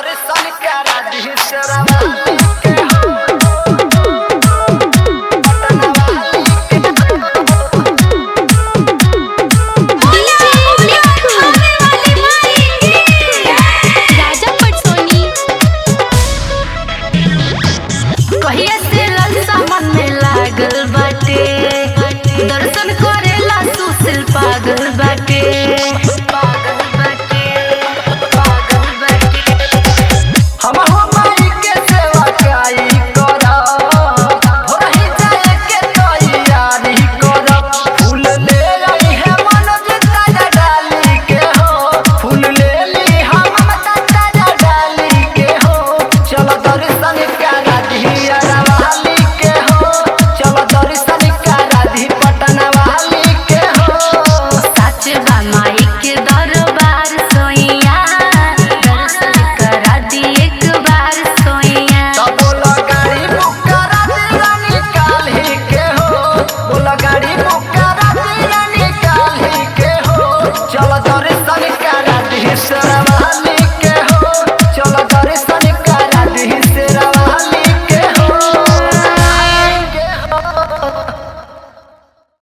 दर्शन करा दी शेरावाली के दर्शन करेला सुशील पागल बाटे हम हो माई के सेवा काई करब भोरही जाए के तैयारी करब फूल ले आई है मनोज ताजा डाली के हो फूल ले ली हम ताजा डाली के हो चलो दर्शन करा दी शेरावाली के हो चलो दर्शन करा दी पटना वाली के हो सच बा माई के दरबार सोइया दर्शन करा दी एक बार सोइया बोला गाड़ी बुक करा दी रानी काल्हि के हो बोला गाड़ी बुक करा दी रानी काल्हि के हो चलो दर्शन करा दी शेरावाली